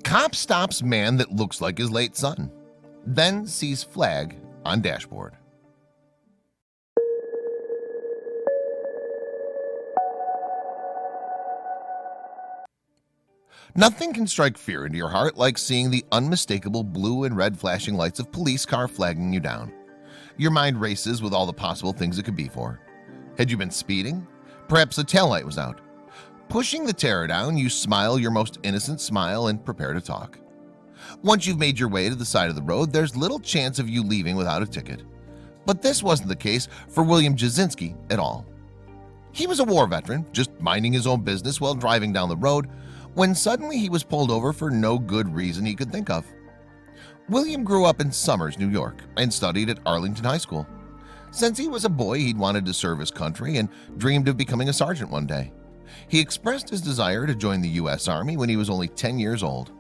Cop stops man that looks like his late son, then sees flag on dashboard. Nothing can strike fear into your heart like seeing the unmistakable blue and red flashing lights of police car flagging you down. Your mind races with all the possible things it could be for. Had you been speeding? Perhaps the taillight was out. Pushing the terror down, you smile your most innocent smile and prepare to talk. Once you've made your way to the side of the road, there's little chance of you leaving without a ticket. But this wasn't the case for William Jasinski at all. He was a war veteran, just minding his own business while driving down the road, when suddenly he was pulled over for no good reason he could think of. William grew up in Somers, New York, and studied at Arlington High School. Since he was a boy, he'd wanted to serve his country and dreamed of becoming a sergeant one day. He expressed his desire to join the U.S. Army when he was only 10 years old.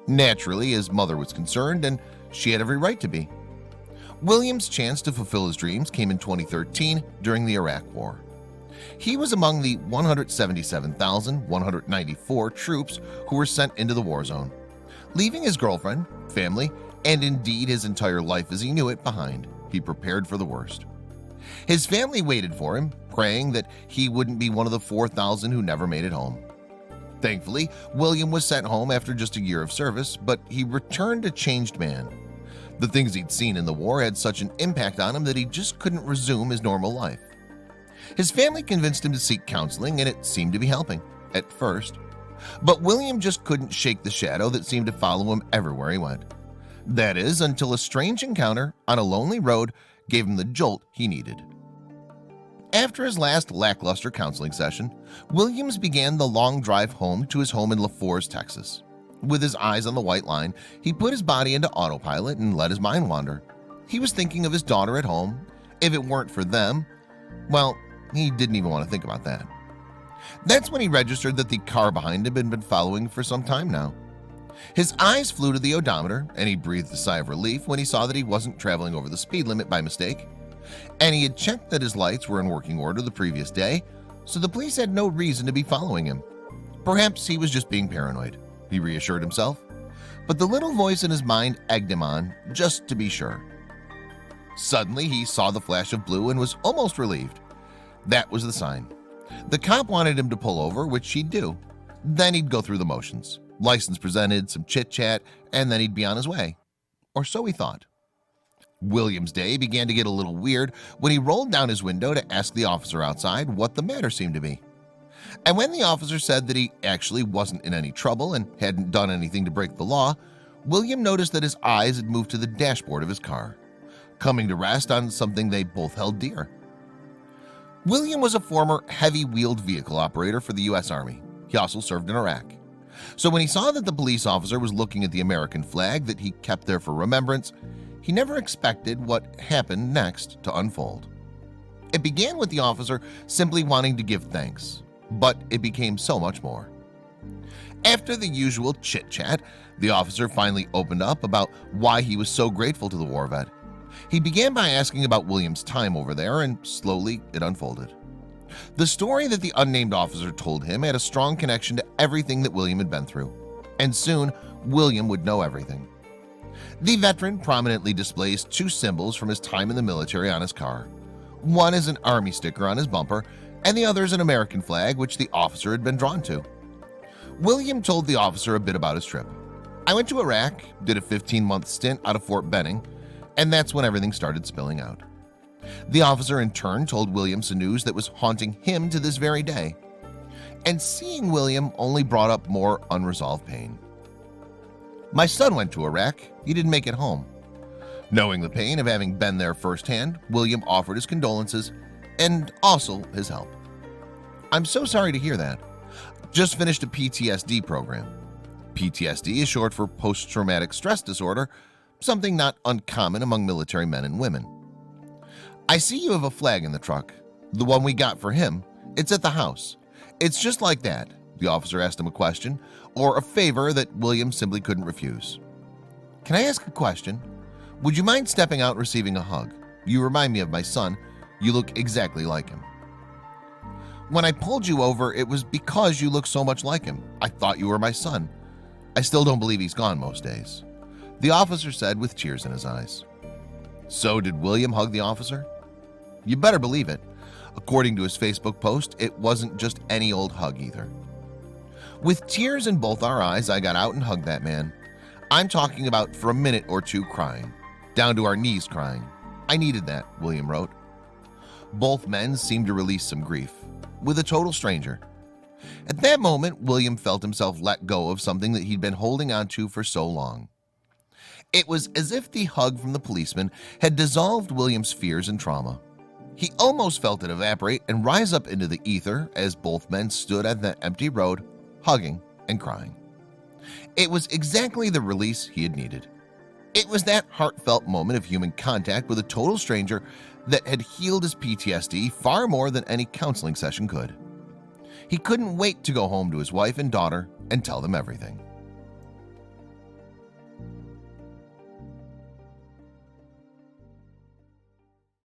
Naturally, his mother was concerned, and she had every right to be. William's chance to fulfill his dreams came in 2013 during the Iraq War. He was among the 177,194 troops who were sent into the war zone, leaving his girlfriend, family, and indeed his entire life as he knew it behind. He prepared for the worst. His family waited for him, praying that he wouldn't be one of the 4,000 who never made it home. Thankfully, William was sent home after just a year of service, but he returned a changed man. The things he'd seen in the war had such an impact on him that he just couldn't resume his normal life. His family convinced him to seek counseling, and it seemed to be helping at first. But William just couldn't shake the shadow that seemed to follow him everywhere he went. That is, until a strange encounter on a lonely road gave him the jolt he needed. After his last lackluster counseling session, Williams began the long drive home to his home in LaForest, Texas. With his eyes on the white line, he put his body into autopilot and let his mind wander. He was thinking of his daughter at home. If it weren't for them, well, he didn't even want to think about that. That's when he registered that the car behind him had been following for some time now. His eyes flew to the odometer, and he breathed a sigh of relief when he saw that he wasn't traveling over the speed limit by mistake. And he had checked that his lights were in working order the previous day, so the police had no reason to be following him. Perhaps he was just being paranoid, he reassured himself. But the little voice in his mind egged him on, just to be sure. Suddenly, he saw the flash of blue and was almost relieved. That was the sign. The cop wanted him to pull over, which he'd do. Then he'd go through the motions. License presented, some chit-chat, and then he'd be on his way. Or so he thought. William's day began to get a little weird when he rolled down his window to ask the officer outside what the matter seemed to be. And when the officer said that he actually wasn't in any trouble and hadn't done anything to break the law, William noticed that his eyes had moved to the dashboard of his car, coming to rest on something they both held dear. William was a former heavy-wheeled vehicle operator for the U.S. Army. He also served in Iraq. So when he saw that the police officer was looking at the American flag that he kept there for remembrance, he never expected what happened next to unfold. It began with the officer simply wanting to give thanks, but it became so much more. After the usual chit-chat, the officer finally opened up about why he was so grateful to the war vet. He began by asking about William's time over there, and slowly it unfolded. The story that the unnamed officer told him had a strong connection to everything that William had been through, and soon William would know everything. The veteran prominently displays two symbols from his time in the military on his car. One is an Army sticker on his bumper, and the other is an American flag which the officer had been drawn to. William told the officer a bit about his trip. "I went to Iraq, did a 15-month stint out of Fort Benning, and that's when everything started spilling out." The officer in turn told William some news that was haunting him to this very day. And seeing William only brought up more unresolved pain. "My son went to Iraq. He didn't make it home." Knowing the pain of having been there firsthand, William offered his condolences and also his help. "I'm so sorry to hear that. Just finished a PTSD program." PTSD is short for post-traumatic stress disorder, something not uncommon among military men and women. "I see you have a flag in the truck. The one we got for him. It's at the house. It's just like that." The officer asked him a question, or a favor that William simply couldn't refuse. "Can I ask a question? Would you mind stepping out and receiving a hug? You remind me of my son. You look exactly like him." "When I pulled you over, it was because you look so much like him. I thought you were my son." I still don't believe he's gone most days," the officer said with tears in his eyes. So did William hug the officer? You better believe it. According to his Facebook post, it wasn't just any old hug either. "With tears in both our eyes, I got out and hugged that man. I'm talking about for a minute or two crying, down to our knees crying. I needed that," William wrote. Both men seemed to release some grief with a total stranger. At that moment, William felt himself let go of something that he'd been holding on to for so long. It was as if the hug from the policeman had dissolved William's fears and trauma. He almost felt it evaporate and rise up into the ether as both men stood at that empty road, hugging and crying. It was exactly the release he had needed. It was that heartfelt moment of human contact with a total stranger that had healed his PTSD far more than any counseling session could. He couldn't wait to go home to his wife and daughter and tell them everything.